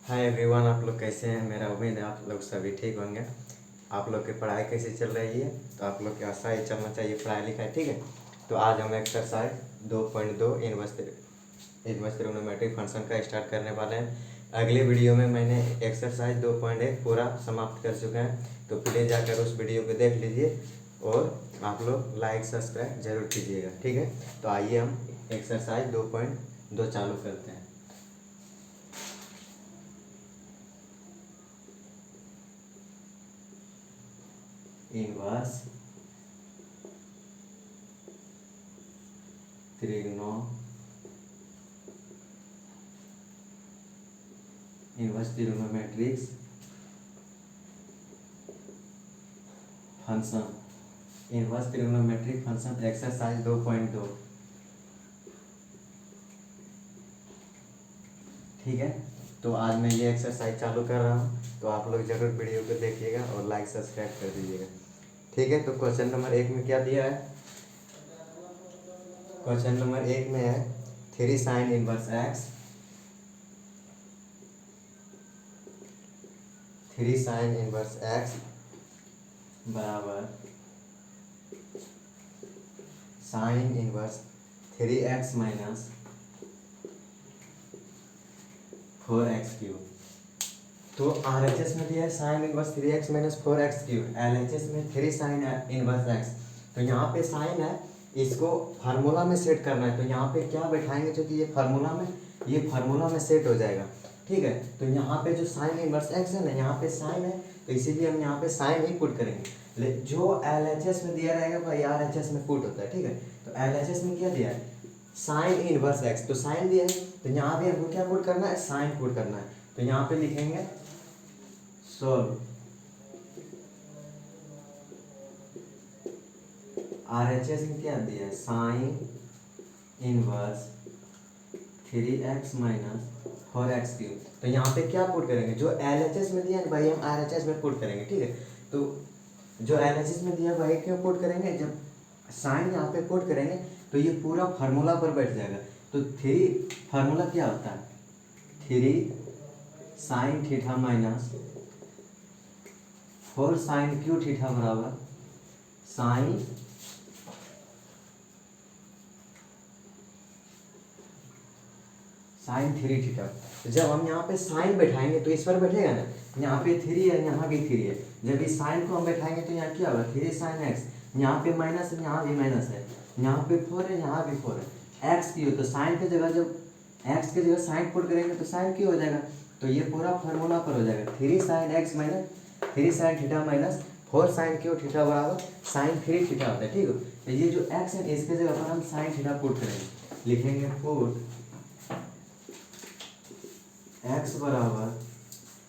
Hi everyone, आप लोग कैसे हैं। मेरा उम्मीद है आप लोग सभी ठीक होंगे। आप लोग की पढ़ाई कैसी चल रही है। तो आप लोग की आशा ही चलना चाहिए पढ़ाई लिखाई, ठीक है। तो आज हम एक्सरसाइज 2.2 इनवर्स ट्रिग्नोमेट्रिक फंक्शन का स्टार्ट करने वाले हैं। अगले वीडियो में मैंने एक्सरसाइज 2.1 पूरा समाप्त कर चुका है। तो प्लीज़ जाकर उस वीडियो को देख लीजिए और आप लोग लाइक सब्सक्राइब जरूर कीजिएगा, ठीक है। तो आइए हम एक्सरसाइज 2.2 चालू करते हैं। इनवर्स ट्रिग्नोमेट्रिक्स फंक्शन एक्सरसाइज 2.2, ठीक है। तो आज मैं ये एक्सरसाइज चालू कर रहा हूँ, तो आप लोग जरूर वीडियो को देखिएगा और लाइक सब्सक्राइब कर दीजिएगा, ठीक है। तो क्वेश्चन नंबर 1 में क्या दिया है। क्वेश्चन नंबर 1 में है 3 sine inverse x, 3 sine inverse x बराबर sine inverse 3x minus 4x cube. तो RHS में दिया है sine inverse 3x minus 4x cube, LHS में 3 साइन इनवर्स x। तो यहाँ पे साइन है, इसको फार्मूला में सेट करना है। तो यहाँ पे क्या बैठाएंगे, जो कि ये फार्मूला में सेट हो जाएगा, ठीक है। तो यहाँ पे जो साइन इनवर्स x है ना, यहाँ पे साइन है, तो इसीलिए हम यहाँ पे साइन ही पुट करेंगे। जो LHS में दिया रहेगा भाई RHS में पुट होता है, ठीक है। तो LHS में क्या दिया है, साइन इनवर्स x, तो साइन दिया है, तो यहाँ पे हमको क्या पुट करना है, साइन पुट करना है। तो यहाँ पे लिखेंगे सोल्व RHS में क्या दिया है, sine inverse 3x minus 4x cube. तो यहाँ पे क्या पुट करेंगे, जो LHS में दिया है भाई हम RHS में पुट करेंगे, ठीक है। तो जो LHS में दिया भाई क्यों पुट करेंगे, जब साइन यहाँ पे पुट करेंगे तो ये पूरा फार्मूला पर बैठ जाएगा। तो 3 फार्मूला क्या होता है, 3 sine theta minus 4 sine cube theta बराबर साइन साइन 3 थीटा। तो जब हम यहाँ पे साइन बैठाएंगे तो इस पर बैठेगा ना, यहाँ पे 3 है, यहाँ भी 3 है। जब इस साइन को हम बैठाएंगे तो यहाँ क्या होगा, 3 साइन एक्स, यहाँ पे माइनस है, यहाँ भी माइनस है, यहाँ पे 4 है, यहाँ भी 4 है। एक्स की हो तो साइन की जगह, जब एक्स की जगह साइन पुट करेंगे तो साइन क्यों हो जाएगा। तो ये पूरा फार्मूला पर हो जाएगा, 3 sine x minus 3 sine theta minus 4 sine cube theta बराबर साइन 3 थीटा होता है, ठीक है। तो ये जो एक्स है इसके जगह पर हम साइन थीटा पुट करेंगे, लिखेंगे पुट एक्स बराबर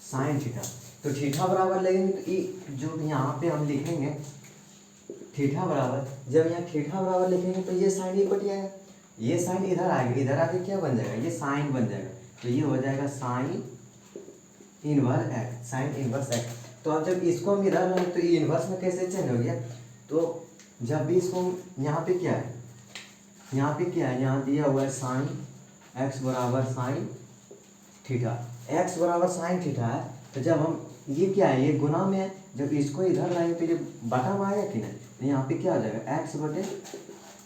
साइन थीटा। तो थीटा बराबर लगेंगे तो ये जो यहाँ पे हम लिखेंगे थीटा बराबर, जब यहाँ थीटा बराबर लिखेंगे तो ये साइन ही कट जाएगा, ये साइन इधर आएगा, इधर आके क्या बन जाएगा, ये साइन बन जाएगा। तो ये हो जाएगा sign inverse x, sign inverse x. तो अब जब इसको हम इधर लाएं तो ये इनवर्स में कैसे चेंज हो गया। तो जब भी इसको यहाँ पे क्या है, यहाँ पे क्या है, यहाँ दिया हुआ है साइन एक्स बराबर साइन थीटा, एक्स बराबर साइन थीटा है। तो जब हम ये क्या है, ये गुना में है, जब इसको इधर लाएंगे तो ये बटा में आएगा कि नहीं। तो यहाँ पे क्या आ जाएगा, एक्स बटे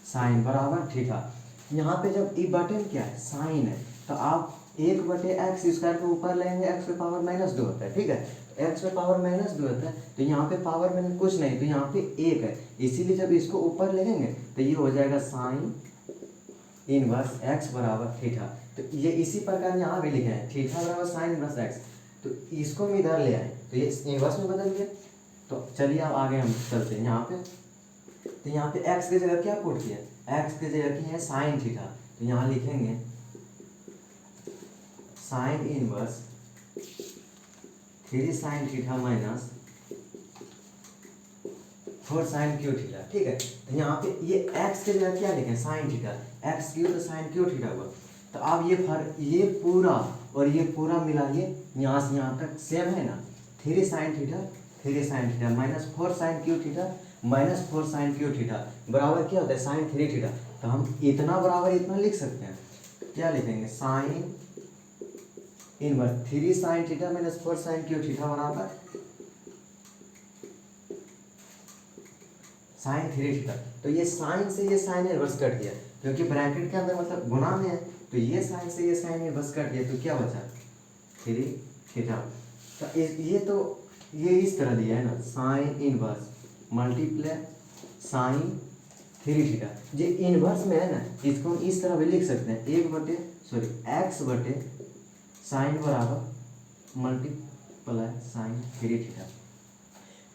साइन बराबर थीटा। यहाँ पे जब ई बटे में क्या है, साइन है, तो आप 1 बटे एक्स स्क्वायर के ऊपर लेंगे, एक्स पे पावर -2 होता है, ठीक है। तो एक्स पे पावर -2 होता है, तो यहाँ पे पावर में कुछ नहीं, तो यहाँ पे 1 है, इसीलिए जब इसको ऊपर लेंगे तो ये हो जाएगा साइन इनवर्स एक्स बराबर थीटा। तो ये इसी प्रकार यहाँ भी लिखे हैं, थीटा बराबर साइन इनवर्स एक्स। तो इसको हम इधर ले आए तो ये इनवर्स में बदल गया। तो चलिए अब आगे हम चलते हैं यहाँ पे। तो यहाँ पे एक्स की जगह क्या पुट किया, एक्स की जगह की है साइन थीटा। तो यहाँ लिखेंगे sine inverse 3 sine theta minus 4 sine cube theta, ठीक है। तो यहाँ पे ये एक्स के जगह क्या लिखें, साइन थीटा, एक्स क्यू तो साइन क्यू थीटा हुआ। तो अब ये पूरा और ये पूरा मिलाइए, यहाँ से यहाँ तक सेम है ना, 3 sine theta minus 4 sine cube theta minus 4 sine cube theta बराबर क्या होता है, साइन 3 थीटा। तो हम इतना बराबर इतना लिख सकते हैं, क्या लिखेंगे, sine inverse 3 sine theta minus 4 sine cube theta बराबर साइन 3 थीटा। तो ये साइन से ये साइन इनवर्स कट गया, क्योंकि ब्रैकेट के अंदर मतलब गुणा में है, तो ये साइन से ये साइन इनवर्स कट गया, तो क्या बचा 3 थीटा। तो ये इस तरह दिया है ना, sine inverse multiply sine 3 theta. जो इनवर्स में है ना, इसको हम इस तरह भी लिख सकते हैं, एक्स बटे साइन बराबर मल्टीप्लाई साइन 3 थीटा।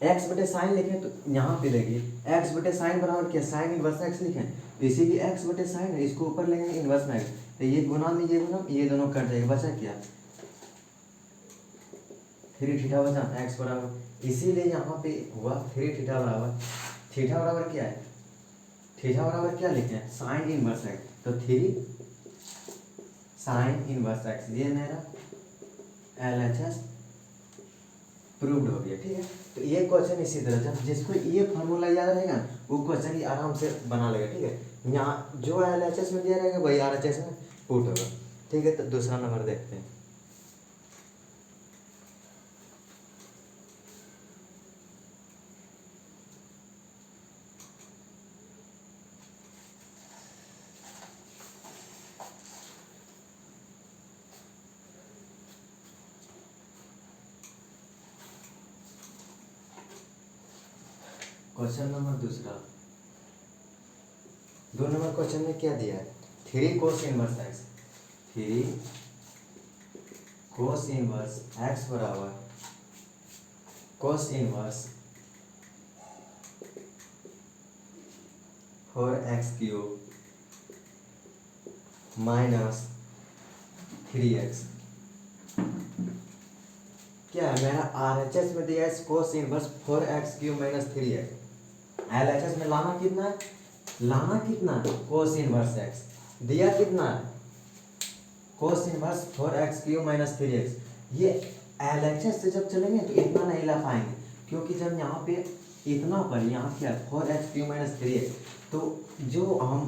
एक्स बटे साइन लिखें तो यहाँ पे देखिए एक्स बटे साइन बराबर क्या, साइन इनवर्स एक्स लिखें, तो इसीलिए एक्स बटे साइन है, इसको ऊपर लेंगे इनवर्स में एक्स, तो ये गुना में ये गुना, ये दोनों कट जाएगा, बचा क्या 3 थीटा बचा एक्स बराबर। इसीलिए यहाँ पे हुआ 3 थीटा बराबर क्या है, थीटा बराबर क्या लिखे हैं, साइन इनवर्स एक्स, तो 3 साइन इनवर्स एक्स, ये मेरा LHS प्रूव्ड हो गया। ठीक है, तो ये क्वेश्चन इसी तरह, जब जिसको ये फार्मूला याद रहेगा वो क्वेश्चन ही आराम से बना लेगा। ठीक है, यहाँ जो LHS में दिया रहेगा वही RHS में पुट होगा। ठीक है, तो दूसरा नंबर देखते हैं। क्वेश्चन नंबर दूसरा, 2 नंबर क्वेश्चन में क्या दिया है, 3 cos inverse x, 3 cos inverse x बराबर cos inverse 4x cube minus 3x। क्या है मेरा RHS में दिया है cos inverse 4x cube minus 3x, LHS में लाना कितना है कोस इनवर्स x, दिया कितना है cos inverse 4x cube minus 3x। ये LHS से जब चलेंगे तो इतना नहीं ला पाएंगे, क्योंकि जब यहाँ पे इतना पर यहाँ क्या 4x क्यूब माइनस 3x, तो जो हम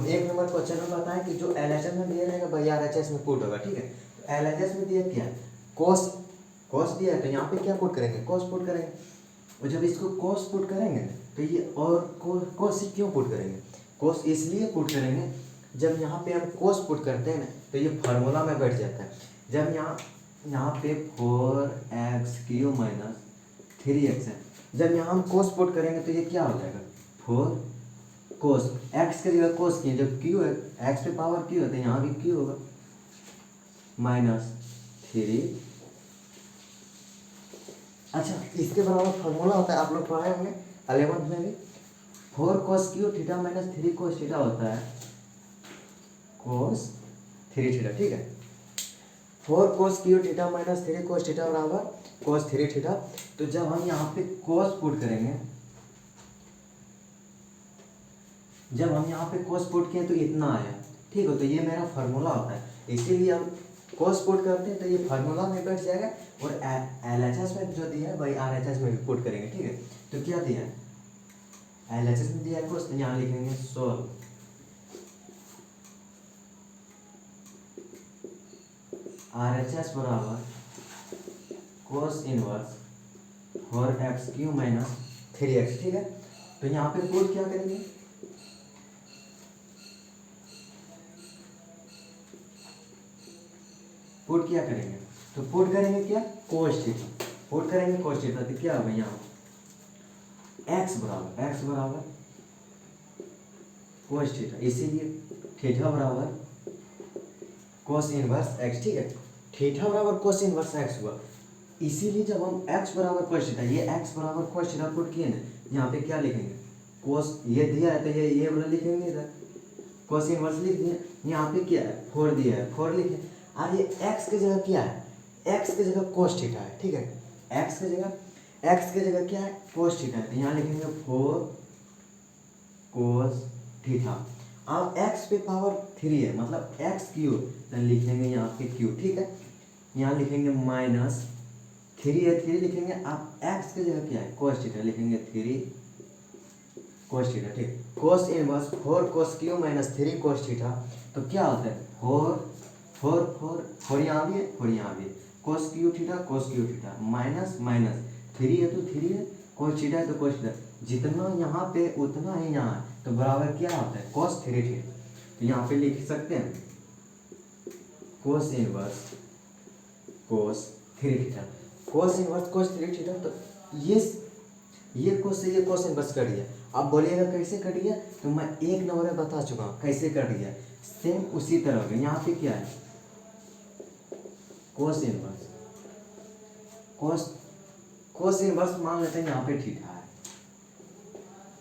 1 नंबर क्वेश्चन में बताएं कि जो LHS में दिया रहेगा वही RHS में पुट होगा। ठीक है, तो LHS में दिया क्या कोस दिया है, तो यहाँ पे क्या पुट करेंगे, कोस पुट करेंगे, और जब इसको कोस पुट करेंगे तो ये और कोस क्यों पुट करेंगे, कोस इसलिए पुट करेंगे, जब यहाँ पे हम कोस पुट करते हैं ना तो ये फार्मूला में बैठ जाता है। जब यहाँ पे 4x क्यूब माइनस 3x है, जब यहाँ हम कोस पुट करेंगे तो ये क्या हो जाएगा 4 कोस, x की जगह कोस की, जब क्यू है x पे पावर क्यू है तो यहाँ भी क्यू होगा माइनस 3। अच्छा, इसके बराबर फार्मूला होता है, आप लोग पढ़ाए होंगे 11th में भी, 4 cos cube theta minus 3 cos theta होता है कोस 3 थीटा। ठीक है, 4 cos cube theta minus 3 cos theta बराबर कोस 3 थीटा। तो जब हम यहाँ पे कोस पुट करेंगे, जब हम यहाँ पे कोस पुट किए तो इतना आया। ठीक है, तो ये मेरा फार्मूला होता है, इसीलिए हम कोस पुट करते हैं तो ये फार्मूला में बैठ जाएगा, और LHS में जो दिया है वही RHS में भी पुट करेंगे। ठीक है, तो क्या दिया है LHS में दिया है कोस, तो यहाँ लिखेंगे सोल्व RHS बराबर cos inverse 4x cube minus 3x। ठीक है, तो यहाँ पे पुट क्या करेंगे, पुट क्या करेंगे, तो पुट करेंगे क्या कोस थीटा, पुट करेंगे कोस थीटा, तो क्या होगा यहाँ x बराबर कोस थीटा, इसीलिए थीटा बराबर कोस इनवर्स x। ठीक है, थीटा बराबर कोस इनवर्स x हुआ, इसीलिए जब हम x बराबर कोस थीटा, ये x बराबर कोस थीटा पुट किए ना, यहाँ पे क्या लिखेंगे कोस, ये दिया है तो ये वाला लिखेंगे इधर, कोस इनवर्स लिख दिए, यहाँ पे क्या है 4 दिया है 4 लिखे, और ये x की जगह क्या है, x की जगह कोस थीटा है। ठीक है, x की जगह क्या है कोस थीटा है, तो यहाँ लिखेंगे 4 कोस थीटा। अब x पे पावर 3 है, मतलब x क्यूब, तो लिखेंगे यहाँ पे क्यूब। ठीक है, यहाँ लिखेंगे माइनस 3 है, 3 लिखेंगे, अब x की जगह क्या है कोस थीटा, लिखेंगे 3 कोस थीटा। ठीक, cos inverse 4 cos cube minus 3 cos theta, तो क्या होता है 4 फोर यहाँ भी है, फोर यहाँ भी है, cos cube theta minus minus, three है तो थ्री है, कोस थीटा है तो कोस थीटा, जितना यहाँ पे उतना ही यहाँ है, तो बराबर क्या होता है कोस थ्री थीटा। तो यहाँ पे लिख सकते हैं cos inverse cos three theta, cos inverse cos three theta. तो ये कोस से ये कोस इनवर्स कट गया। अब बोलिएगा कैसे कट गया, तो मैं एक नंबर में बता चुका हूँ कैसे कट गया। सेम उसी तरह होगा, यहाँ पे क्या है कोस इनवर्स कोस इनवर्स मान लेते हैं यहाँ पे थीटा है,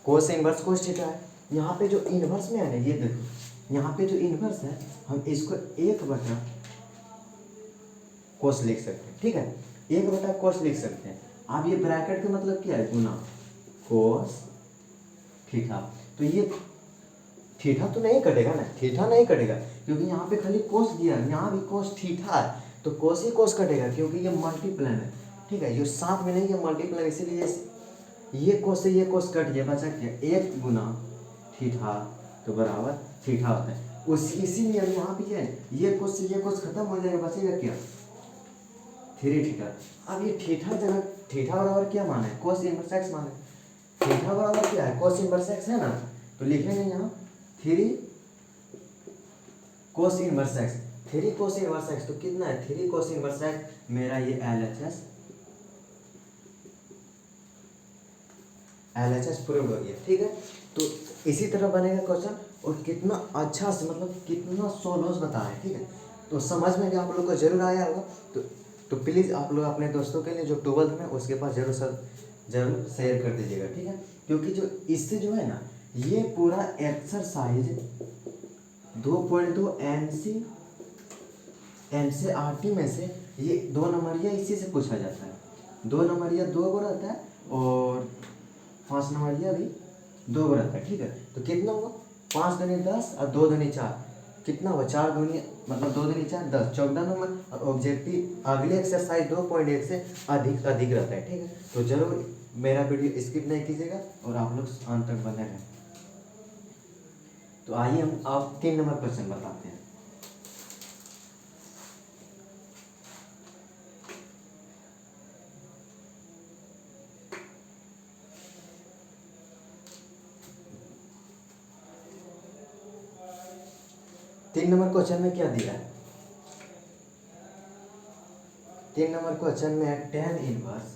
कोस इनवर्स कोस थीटा है। यहाँ पे जो इनवर्स में है ना, ये देखो यहाँ पे जो इनवर्स है हम इसको एक बटा कोस लिख सकते हैं, ठीक है, एक बटा कोस लिख सकते हैं। अब ये ब्रैकेट का मतलब क्या है, गुना कोस थीटा। तो ये थीटा तो नहीं कटेगा ना, थीटा नहीं कटेगा क्योंकि यहाँ पे खाली कोस दिया, यहाँ भी कोस थीटा है, तो कोस ही कोस कटेगा क्योंकि ये मल्टीप्लान है, ठीक है, ये साथ में नहीं, ये मल्टीप्लान, इसीलिए ये कोस से ये कोस कट गया, बचा क्या एक गुना थीटा, तो बराबर थीटा होता है। इसीलिए यहाँ पे क्या है, ये कोस से ये कोस खत्म हो जाएगा, बचेगा क्या थ्री थीटा। अब ये थीटा जगह थीटा बराबर क्या माना है कोस इनवर्स एक्स माना है, थीटा बराबर क्या है कोस इनवर्स एक्स है ना, तो लिखेंगे यहाँ three cos inverse x, three cos inverse x, तो कितना है थ्री कोस इनवर्स एक्स, मेरा ये LHS प्रूव हो गया, ठीक है। तो इसी तरह बनेगा क्वेश्चन, और कितना अच्छा से मतलब कितना सोलह बताया, ठीक है। तो समझ में भी आप लोग को जरूर आया होगा, तो प्लीज़ आप लोग अपने दोस्तों के लिए जो 12th में उसके पास जरूर शेयर कर दीजिएगा, ठीक है। क्योंकि जो इससे जो है ना, ये पूरा एक्सरसाइज 2.2 NCERT में से ये 2 नंबरिया इसी से पूछा जाता है, 2 नंबरिया 2 को रहता है और 5 नंबरिया भी 2 को रहता है, ठीक है। तो कितना हुआ 5 दूनी 10 और 2 दूनी 4, कितना हुआ 4 दूनी मतलब 2 दूनी 4 10, 14 नंबर। और ऑब्जेक्टिव अगले एक्सरसाइज 2.1 से अधिक रहता है, ठीक है। तो जरूर मेरा वीडियो स्किप नहीं कीजिएगा और आप लोग अंत तक बने रहें। तो आइए हम आप 3 नंबर क्वेश्चन बताते हैं। तीन नंबर क्वेश्चन में क्या दिया है, 3 नंबर क्वेश्चन में है tan inverse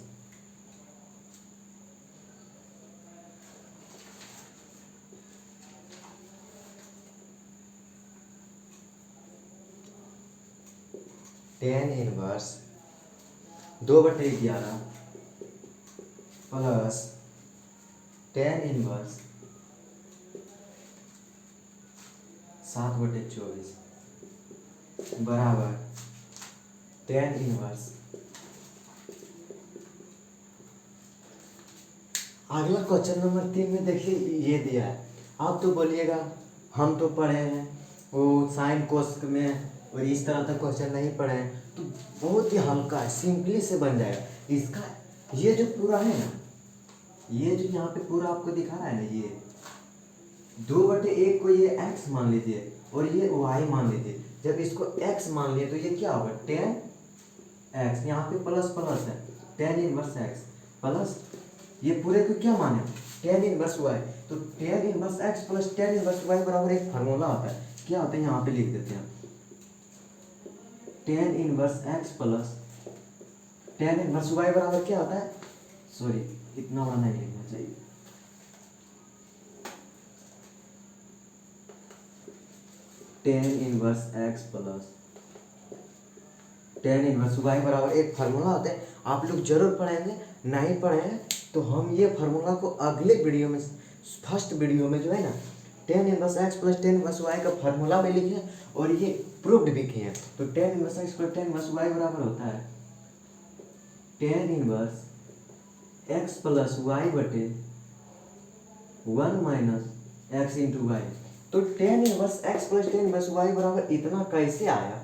tan inverse 2/11 plus tan inverse 7/24 बराबर tan इनवर्स। अगला क्वेश्चन नंबर 3 में देखिए ये दिया है। आप तो बोलिएगा हम तो पढ़े हैं वो साइन कोस में और इस तरह का क्वेश्चन नहीं पढ़े हैं, तो बहुत ही हल्का है, सिंपली से बन जाएगा इसका। ये जो पूरा है ना, ये जो यहाँ पे पूरा आपको दिखा रहा है ना, ये 2/1 को ये x मान लीजिए और ये y मान लीजिए। जब इसको x मान लिए तो ये क्या होगा tan x, यहाँ पे प्लस प्लस है tan इनवर्स x प्लस ये पूरे को क्या माने tan इनवर्स y। तो tan inverse x plus tan inverse y बराबर एक फार्मूला होता है, क्या होता है यहाँ पे लिख देते हैं tan inverse x plus tan inverse y बराबर क्या होता है, सॉरी इतना बड़ा नहीं लिखना चाहिए, tan inverse x plus tan inverse y बराबर एक फार्मूला होता है। आप लोग जरूर पढ़ेंगे, नहीं पढ़े हैं तो हम ये फार्मूला को अगले वीडियो में फर्स्ट वीडियो में जो है ना tan inverse x plus tan inverse y का फार्मूला में लिखे और ये प्रूव्ड भी किए हैं। तो tan inverse x plus tan inverse y बराबर होता है tan inverse x plus y बटे 1 माइनस एक्स इंटू वाई। तो tan inverse x plus tan inverse y बराबर इतना कैसे आया,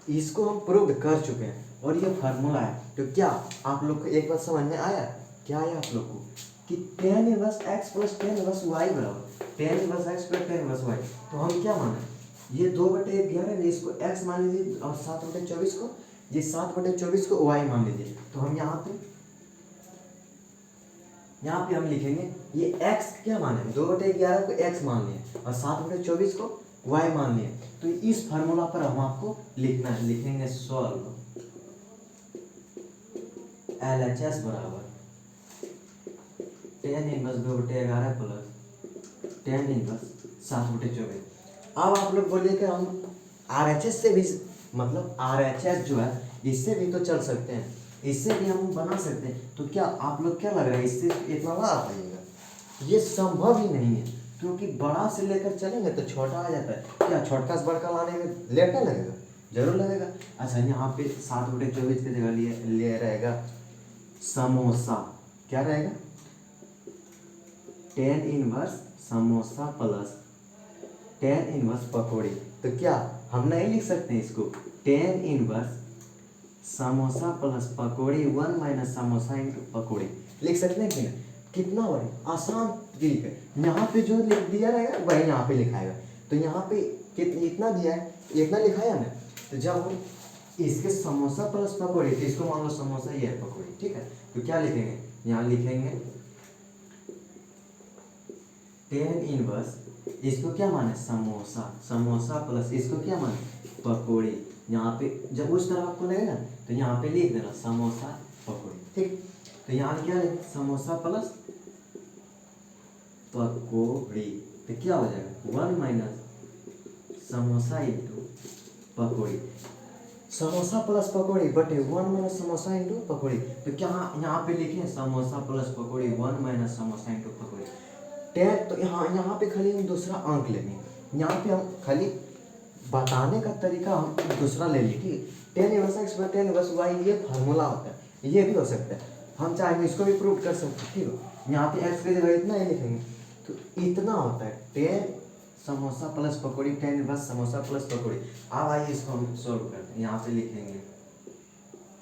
इसको हम प्रूव कर चुके हैं और ये फार्मूला है। तो क्या आप लोग को एक बात समझ में आया, क्या आया आप लोग को कि tan inverse x plus tan inverse y बराबर tan inverse x plus tan inverse y। तो हम क्या माने ये 2/11 है, इसको x मान लीजिए और 7/24 को, ये 7/24 को y मान लीजिए। तो हम यहाँ पे हम लिखेंगे ये x क्या माने, 2/11 को x मान लिए और 7/24 को y मान लिए। तो इस फार्मूला पर हम आपको लिखना है, लिखेंगे सॉल्व LHS बराबर tan inverse 2/11 plus tan inverse 7/24। अब आप लोग बोलिए कि हम RHS से भी, मतलब RHS जो है इससे भी तो चल सकते हैं, इससे भी हम बना सकते हैं। तो क्या आप लोग क्या लग रहा है इससे इतना ना आ पाएगा? ये संभव ही नहीं है, क्योंकि बड़ा से लेकर चलेंगे तो छोटा आ जाता है। क्या छोटा से बड़का लाने में लेट नहीं लगेगा? जरूर लगेगा। अच्छा, यहाँ पे 7/24 की जगह लिए रहेगा समोसा। क्या रहेगा? tan inverse samosa plus tan inverse pakodi. तो क्या हम नहीं लिख सकते हैं इसको tan inverse samosa plus pakodi 1 minus samosa into pakodi? लिख सकते हैं कि नहीं? कितना बड़ा आसान तरीका है। यहाँ पे जो लिख दिया रहेगा वही यहाँ पे लिखाएगा। तो यहाँ पे इतना दिया है, इतना लिखाया ना, तो जब हम इसके समोसा प्लस पकौड़ी, तो इसको मान लो समोसा, ये है पकौड़ी, ठीक है। तो क्या लिखेंगे? यहाँ लिखेंगे tan इनवर्स, इसको क्या माने समोसा, समोसा प्लस इसको क्या माने पकौड़ी। यहाँ पे जब उस तरह आपको लगेगा तो यहाँ पे लिख देना समोसा पकौड़ी, ठीक। तो यहाँ क्या लिख, समोसा प्लस पकौड़ी, तो क्या हो जाएगा 1 माइनस समोसा इंटू पकौड़ी। समोसा प्लस पकौड़ी बटे 1 माइनस समोसा इंटू पकौड़ी। तो क्या यहाँ पे लिखे samosa plus pakodi 1 minus samosa into पकौड़ी। टेन, तो यहाँ पे खाली हम दूसरा अंक लेंगे, यहाँ पे हम खाली बताने का तरीका हम दूसरा ले ली, ठीक है। tan इनवर्स x बटे tan इनवर्स y, ये फार्मूला होता है, ये भी हो सकता है। हम चाहेंगे इसको भी प्रूव कर सकते हैं, ठीक है। यहाँ पे x की जगह इतना ही लिखेंगे, तो इतना होता है tan समोसा प्लस पकौड़ी, tan इनवर्स समोसा प्लस पकौड़ी। अब आइए इसको हम सोल्व करते हैं। यहाँ पे लिखेंगे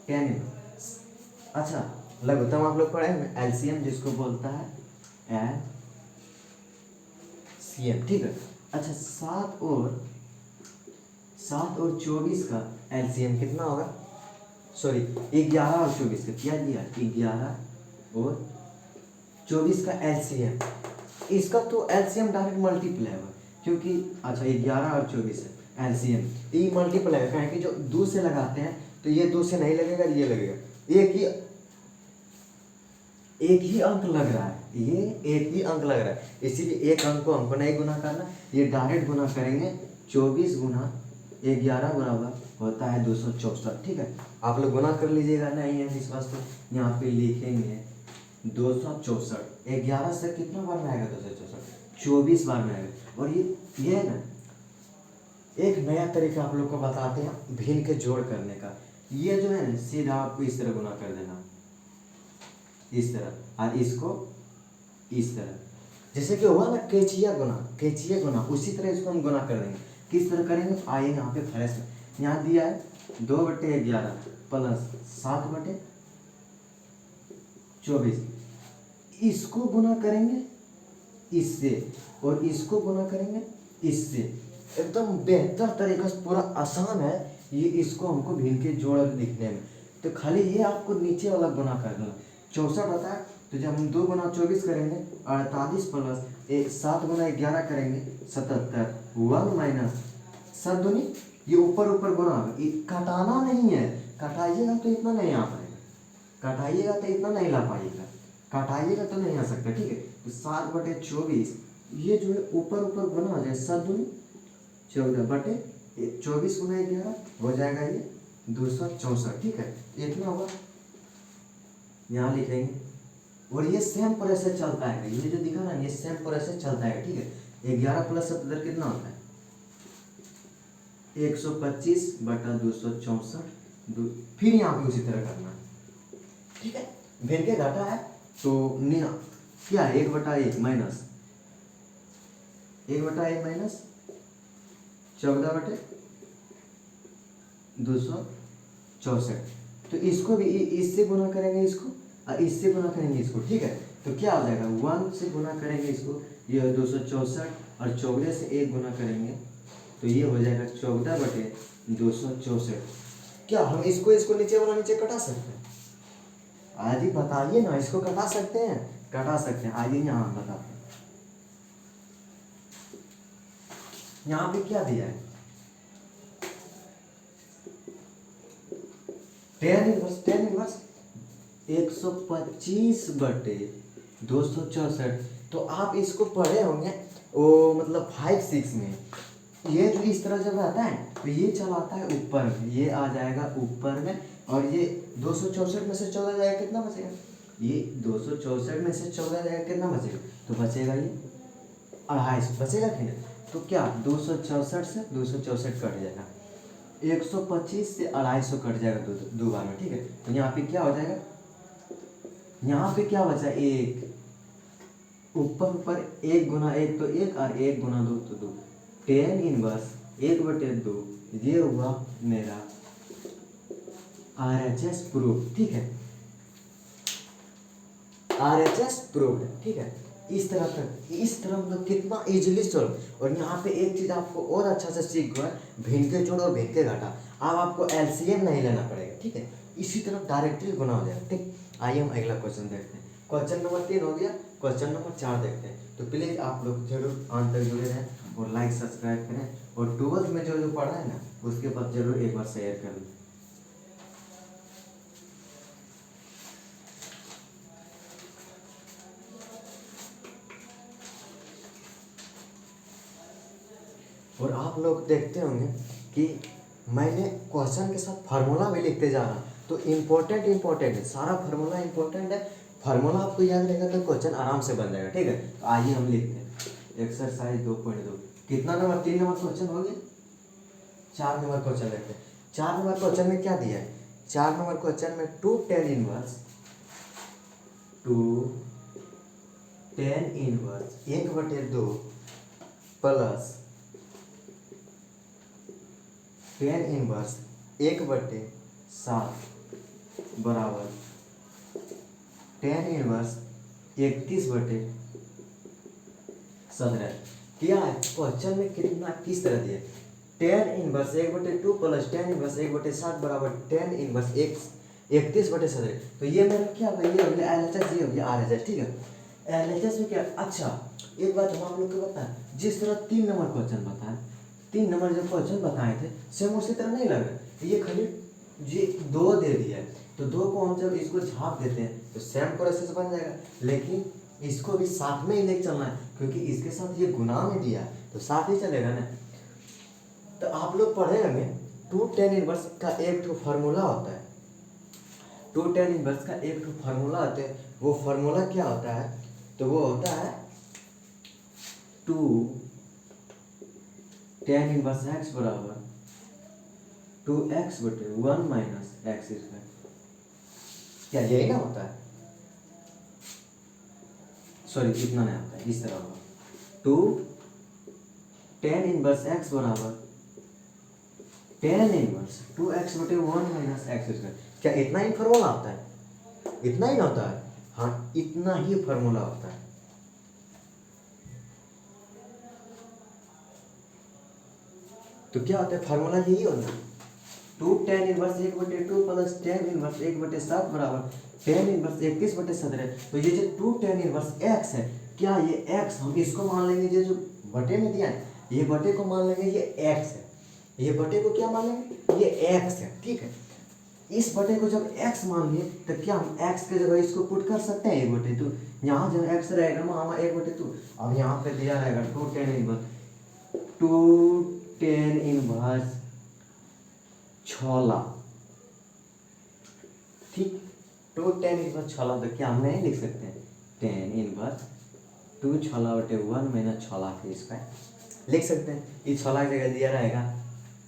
tan इनवर्स, अच्छा लघुत्तम आप लोग पढ़े हैं, LCM जिसको बोलता है LCM, ठीक है। अच्छा, 7 और 24 का LCM कितना होगा? सॉरी, 11 और 24 का क्या दिया? 11 और 24 का LCM। इसका तो LCM डायरेक्ट मल्टीप्लाई होगा, क्योंकि अच्छा 11 और 24 है LCM, ये मल्टीप्लाई होगा, कि जो 2 से लगाते हैं तो ये 2 से नहीं लगेगा, ये लगेगा। एक ही अंक लग रहा है, ये एक ही अंक लग रहा है, इसीलिए एक अंक को हमको नहीं गुना करना, ये डायरेक्ट गुना करेंगे। 24 गुना 11 बराबर होता है 264, ठीक है। आप लोग गुना कर लीजिएगा, नहीं है इस वास्ते यहाँ पे लिखेंगे 264। 11 से कितना बार में आएगा? 264 24 बार में आएगा। और ये है ना, एक नया तरीका आप लोग को बताते हैं भिन्न के जोड़ करने का। ये जो है ना, सीधा आपको इस तरह गुना कर देना, इस तरह, और इसको इस तरह, जैसे कि हुआ ना केचिया गुना, उसी तरह इसको हम गुना कर देंगे। किस तरह करेंगे? आइए यहाँ पे फ्लैश में, यहाँ दिया है 2/11 प्लस 7/24, इसको गुना करेंगे इससे और इसको गुना करेंगे इससे। एकदम बेहतर तरीका से, पूरा आसान है ये, इसको हमको भिन्न के जोड़ लिखने में। तो खाली ये आपको नीचे वाला गुना कर देना, 64 होता है। तो जब हम 2 गुना 24 करेंगे 48 प्लस 7 गुना 11 करेंगे 77, 1 माइनस 7 दूनी, ये ऊपर ऊपर गुना होगा, घटाना नहीं है। घटाइएगा तो इतना नहीं आ पाएगा, घटाइएगा तो इतना नहीं ला पाइएगा, घटाइएगा तो नहीं आ सकता, ठीक है। तो 7/24, ये जो है ऊपर ऊपर गुना हो जाए, 7 दूनी 14 बटे 24 गुना 11 हो जाएगा ये 264, ठीक है। इतना होगा, यहाँ लिखेंगे। और ये सेम प्रोसेस चलता है, ये जो दिखा ना, ये सेम प्रोसेस चलता है, ठीक है। 11 प्लस 77 कितना होता है? 125/264। फिर यहाँ पे उसी तरह करना है, ठीक है। भिन्न के घटा है तो क्या है? 1/1 माइनस 1/1 माइनस 14/264। तो इसको भी इससे गुना करेंगे, इसको और इससे गुना करेंगे इसको, ठीक है। तो क्या हो जाएगा? 1 से गुना करेंगे इसको, ये 264, और 14 से 1 गुना करेंगे तो ये हो जाएगा 14/264। क्या हम इसको नीचे वाला नीचे कटा सकते हैं? आज ही बताइए ना, इसको कटा सकते हैं? कटा सकते हैं, आइए यहाँ हम बताते हैं। यहाँ पे क्या दिया है? Tan inverse 125/264। तो आप इसको पढ़े होंगे वो मतलब 5-6 में। ये जो इस तरह जब रहता है तो ये चला आता है ऊपर में, ये आ जाएगा ऊपर में, और ये 264 में से 14 जाएगा, कितना बचेगा? ये 264 में से 14 जाएगा, कितना बचेगा? तो बचेगा ये 250 बचेगा कि नहीं? तो क्या 264 से 264 कट जाएगा, 125 से 250 कट जाएगा दो बार में, ठीक है। तो यहाँ पे क्या हो जाएगा? यहाँ पे क्या बचा? एक ऊपर 1 गुना 1 तो 1 और 1 गुना 2 तो 2। 10 इनवर्स 1/2 ये हुआ मेरा RHS प्रूफ, ठीक है। RHS प्रूफ, ठीक है। इस तरह मतलब कितना इजीली सॉल्व। और यहाँ पे एक चीज आपको और अच्छा से सीख गए, भिन्न के जोड़ और भिन्न के घटा। अब आपको LCM नहीं लेना पड़ेगा, ठीक है। इसी तरह डायरेक्टली गुना हो जाएगा, ठीक। आइए हम अगला क्वेश्चन देखते हैं। क्वेश्चन नंबर 3 हो गया, क्वेश्चन नंबर 4 देखते हैं। तो प्लीज आप लोग जरूर अंत तक जुड़े रहें और लाइक सब्सक्राइब करें, और 12th में जो पढ़ा है ना उसके बाद जरूर एक बार शेयर कर लें। और आप लोग देखते होंगे कि मैंने क्वेश्चन के साथ फार्मूला भी लिखते जा रहा, तो इम्पोर्टेंट है, सारा फार्मूला इम्पोर्टेंट है। फार्मूला आपको याद रहेगा तो क्वेश्चन आराम से बन जाएगा, ठीक है। तो आइए हम लिखते हैं एक्सरसाइज 2.2। कितना नंबर? 3 नंबर क्वेश्चन हो गया। 4 नंबर क्वेश्चन देखते हैं। 4 नंबर क्वेश्चन में क्या दिया है? 4 नंबर क्वेश्चन में 2 tan inverse 1/2 plus tan inverse 1/7 बराबर tan इनवर्स 31/17। क्या है क्वेश्चन में? कितना किस तरह दिया? tan inverse 1/2 plus tan inverse 1/7 बराबर tan इनवर्स 31/17। तो ये मेरा क्या होगा? ये हो गया LHS, ये हो गया RHS, ठीक है। LHS में क्या? अच्छा एक बात हम आप लोग को बताएं, जिस तरह 3 नंबर क्वेश्चन बताएं, 3 नंबर जो क्वेश्चन बताए थे सेम उसी तरह नहीं लग रहा। ये खाली ये 2 दे दिया है, तो 2 को हम जब इसको झाँप देते हैं तो सेम प्रोसेस बन जाएगा। लेकिन इसको भी साथ में ही लेके चलना है, क्योंकि इसके साथ ये गुना में दिया है तो साथ ही चलेगा ना। तो आप लोग पढ़े होंगे 2 tan इनवर्स का एक ठो फार्मूला होता है। 2 tan इनवर्स का एक ठो फार्मूला होता है। वो फार्मूला क्या होता है? तो वो होता है 2 tan इनवर्स x बराबर 2x/1 माइनस x स्क्वायर। क्या यही ना होता है? सॉरी इतना नहीं होता है, इस तरह होगा 2 tan इनवर्स x बराबर tan inverse 2x/1 minus x square. क्या इतना ही फार्मूला होता है? इतना ही होता है, हाँ इतना ही फार्मूला होता है। तो क्या होता है? फार्मूला यही होता है 2 tan inverse 1/2 plus tan inverse 1/7 बराबर tan इनवर्स 31/17। तो ये जो 2 tan इनवर्स x है, क्या ये x हम इसको मान लेंगे, ये जो बटे में दिया है ये बटे को मान लेंगे ये x है, ये बटे को क्या मान लेंगे? ये x है, ठीक है। इस बटे को जब x मान लिए तो क्या हम x के जगह इसको पुट कर सकते हैं 1/2। यहाँ जब x रहेगा वहाँ 1/2। अब यहाँ पे दिया रहेगा 2 tan इनवर्स 6, ठीक। 2 tan इनवर्स 6, तो क्या हम नहीं लिख सकते हैं? tan इनवर्स 2 6/1 माइनस 6 के स्क्वायर लिख सकते हैं। इस 6 की जगह दिया रहेगा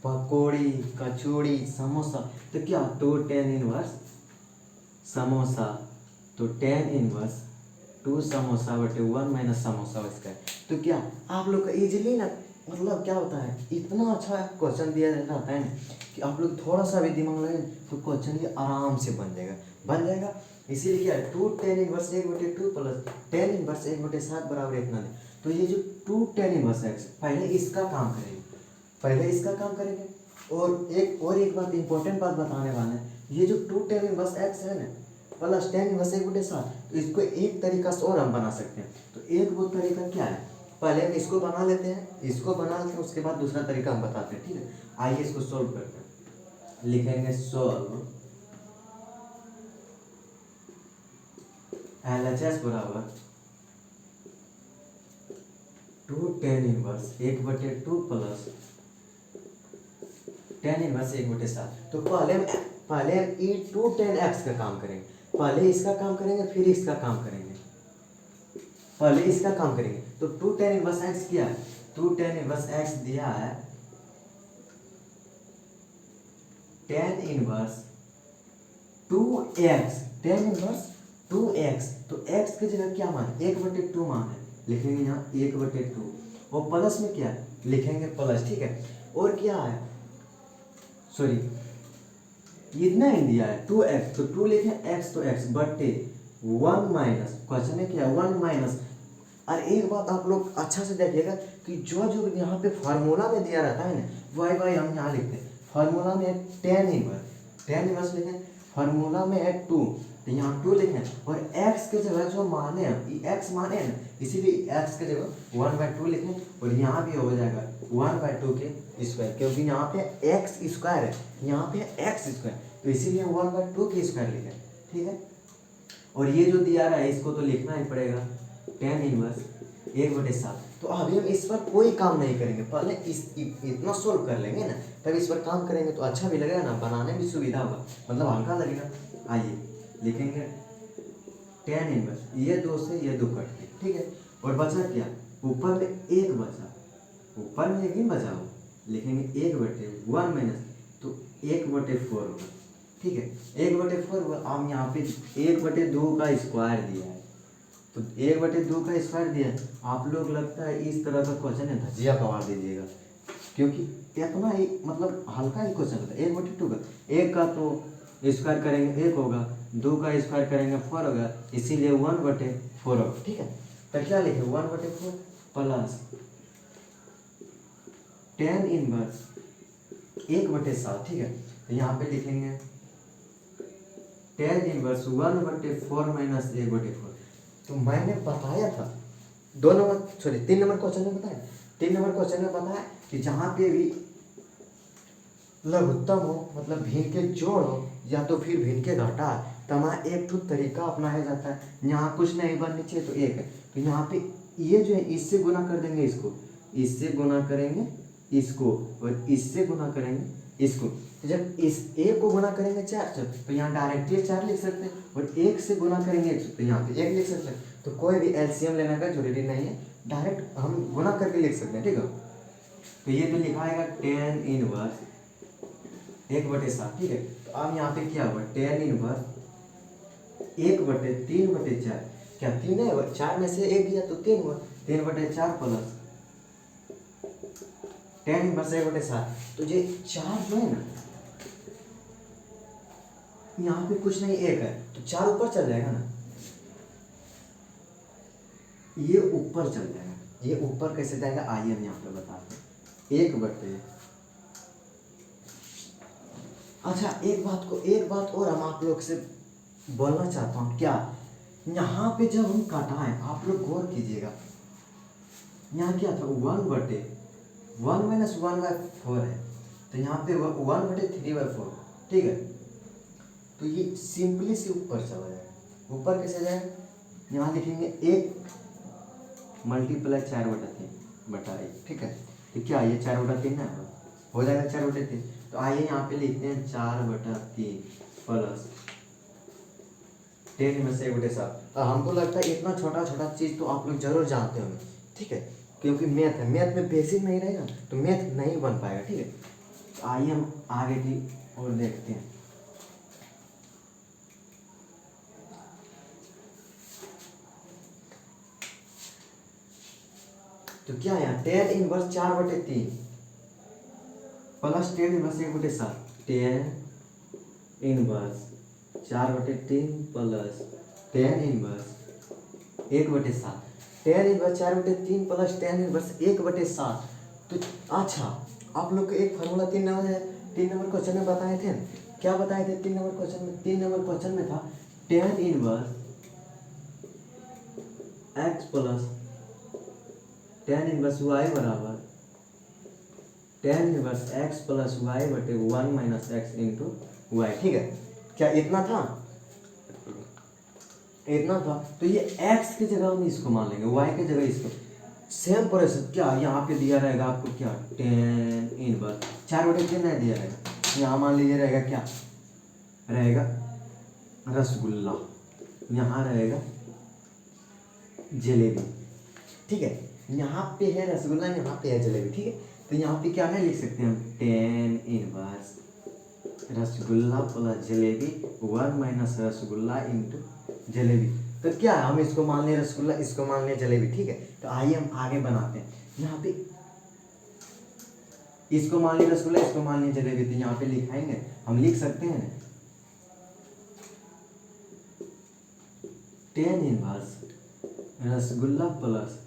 पकौड़ी, कचौड़ी, समोसा। तो क्या 2 tan इनवर्स समोसा, तो tan इनवर्स 2 समोसा/1 माइनस समोसा स्क्वायर। तो क्या आप लोग का इजीली ना मतलब क्या होता है, इतना अच्छा क्वेश्चन दिया जाता है ना कि आप लोग थोड़ा सा भी दिमाग लगाएं तो क्वेश्चन ये आराम से बन जाएगा। इसीलिए क्या है 2 tan inverse 1/2 plus tan inverse 1/7 बराबर इतना दे। तो ये जो 2 tan इनवर्स x, पहले इसका काम करेंगे। पहले इसका काम करेंगे। और एक बात इंपॉर्टेंट बात बताने वाले हैं, ये जो 2 tan इनवर्स x है ना प्लस tan इनवर्स 1/7, तो इसको एक तरीका से और हम बना सकते हैं। तो एक वो तरीका क्या है, पहले हम इसको बना लेते हैं, उसके बाद दूसरा तरीका हम बताते हैं, ठीक है। आइए इसको सोल्व करते हैं। लिखेंगे सोल्व LHS बराबर 2 tan inverse 1/2 plus tan inverse 1/7। तो पहले हम ई 2 tan x का काम करेंगे, पहले इसका काम करेंगे फिर इसका काम करेंगे, पहले इसका काम करेंगे। तो 2 tan इनवर्स x क्या है, 2 tan इनवर्स x दिया है tan inverse 2x, tan inverse 2x, तो x की जगह क्या मान है, 1/2 मान है, लिखेंगे यहाँ 1/2 और प्लस में क्या है लिखेंगे प्लस, ठीक है। और क्या है, सॉरी इतना ही दिया है 2x, तो 2 लिखें x तो x बटे 1 माइनस, क्वेश्चन में क्या है 1 माइनस। और एक बात आप लोग अच्छा से देखिएगा कि जो जो यहाँ पे फार्मूला में दिया रहता है ना वाई हम यहाँ लिखते हैं, फार्मूला में tan इनवर्स लिखें, फार्मूला में है 2 तो यहाँ 2 लिखें, और x के जगह जो माने हैं x माने हैं ना, इसीलिए x के जगह 1/2 लिखें, और यहाँ भी हो जाएगा 1/2 के स्क्वायर, क्योंकि यहाँ पे x स्क्वायर है, यहाँ पे x स्क्वायर, तो इसीलिए 1/2 के स्क्वायर लिखें, ठीक है। और ये जो दिया रहा है इसको तो लिखना ही पड़ेगा tan इनवर्स 1/7। तो अभी हम इस पर कोई काम नहीं करेंगे, पहले इतना सोल्व कर लेंगे ना, तब इस पर काम करेंगे तो अच्छा भी लगेगा ना, बनाने में सुविधा होगा, मतलब हल्का लगेगा। आइए लिखेंगे tan इनवर्स, ये 2 से ये 2 कट गए, ठीक है। और बचा क्या, ऊपर में 1 बचा, ऊपर में 1 ही बचा हो, लिखेंगे 1/1 माइनस, तो 1/4 होगा, ठीक है। 1/4 हुआ, हम यहाँ पे 1/2 का स्क्वायर दिया है, तो 1/2 का स्क्वायर दिया है। आप लोग लगता है इस तरह का क्वेश्चन है धजिया पवार दीजिएगा, क्योंकि इतना ही मतलब हल्का ही क्वेश्चन होता है। 1/2 का, 1 का तो स्क्वायर करेंगे 1 होगा, 2 का स्क्वायर करेंगे 4 होगा, इसीलिए 1/4 होगा, ठीक है। तो क्या लिखे 1/4 प्लस tan इनवर्स 1/7, ठीक है। तो यहाँ पे लिखेंगे tan इनवर्स 1/4 माइनस 1/4। तो मैंने बताया था 3 नंबर क्वेश्चन में बताया, 3 नंबर क्वेश्चन में बताया कि जहाँ पे भी लघुत्तम हो, मतलब भिन्न के जोड़ हो या तो फिर भिन्न के घटा, तमाम एक ठो तरीका अपनाया जाता है। यहाँ कुछ नहीं बननी चाहिए तो एक है, तो यहाँ पे ये जो है इससे गुना कर देंगे इसको, इससे गुना करेंगे इसको, और इससे गुना करेंगे इसको। तो जब इस एक को गुना करेंगे 4 से, तो यहाँ डायरेक्टली 4 लिख सकते हैं, और 1 से गुना करेंगे 1 से, तो यहाँ पे 1 लिख सकते हैं। तो कोई भी एलसीएम लेने का जरूरी नहीं है, डायरेक्ट हम गुना करके लिख सकते हैं, ठीक है। तो ये तो लिखा है tan इनवर्स 1/7, ठीक है। तो अब यहाँ पे क्या हुआ tan इनवर्स 1/3/4, क्या 3 है, 4 में से 1 गया तो 3 हुआ, 3/4 प्लस tan इनवर्स 1/7। तो ये 4 जो है ना, यहाँ पे कुछ नहीं 1 है, तो 4 ऊपर चल जाएगा ना, ये ऊपर चल जाएगा। ये ऊपर कैसे जाएगा आइए हम यहाँ पे बताते हैं, 1/, अच्छा एक बात और हम आप लोग से बोलना चाहता हूँ, क्या यहाँ पे जब हम घटाएं आप लोग गौर कीजिएगा, यहाँ क्या था 1/1 माइनस 1/4 है, तो यहाँ पे 1/3/4, ठीक है। तो ये सिंपली से ऊपर चला जाएगा, ऊपर कैसे जाएगा, यहाँ लिखेंगे 1 मल्टीप्लाई 4/3/1, ठीक है। तो क्या ये 4/3 ना हो जाएगा 4/3। तो आइए यहाँ पे लिखते हैं 4/3 प्लस tan इनवर्स 1/7। हमको लगता है इतना छोटा छोटा चीज़ तो आप लोग जरूर जानते होंगे, ठीक है, क्योंकि मैथ है, मैथ में बेसिक नहीं रहेगा तो मैथ नहीं बन पाएगा, ठीक है। तो आइए हम आगे की ओर देखते हैं। तो क्या है tan inverse 4/3 plus tan inverse 1/7, tan inverse 4/3 plus tan inverse 1/7, tan inverse 4/3 plus tan inverse 1/7। तो अच्छा आप लोग को एक फार्मूला 3 नंबर क्वेश्चन में बताए थे ना? क्या बताए थे 3 नंबर क्वेश्चन में? 3 नंबर क्वेश्चन में था tan inverse x plus tan inverse y बराबर tan inverse x plus y बटे 1 माइनस एक्स इंटू वाई। ठीक है, क्या इतना था? इतना था। तो ये x की जगह हम इसको मान लेंगे, y की जगह इसको। सेम प्रोसेस क्या यहाँ पे दिया रहेगा आपको, क्या टेन इनवर्स 4/3 नहीं दिया रहेगा, यहाँ मान लीजिए रहेगा क्या रहेगा, रसगुल्ला, यहाँ रहेगा जलेबी। ठीक है, यहाँ पे है रसगुल्ला, यहाँ पे है जलेबी। ठीक है, तो यहाँ पे क्या नहीं लिख सकते हम, tan inverse rasgulla plus jalebi 1 minus rasgulla into jalebi. तो क्या है, हम इसको मान लें रसगुल्ला, इसको मान लें जलेबी। ठीक है, तो आइए हम आगे बनाते हैं। यहाँ पे इसको मान लें रसगुल्ला, इसको मान लें जलेबी, तो यहाँ पे लिखाएंगे, हम लिख सकते हैं tan inverse rasgulla plus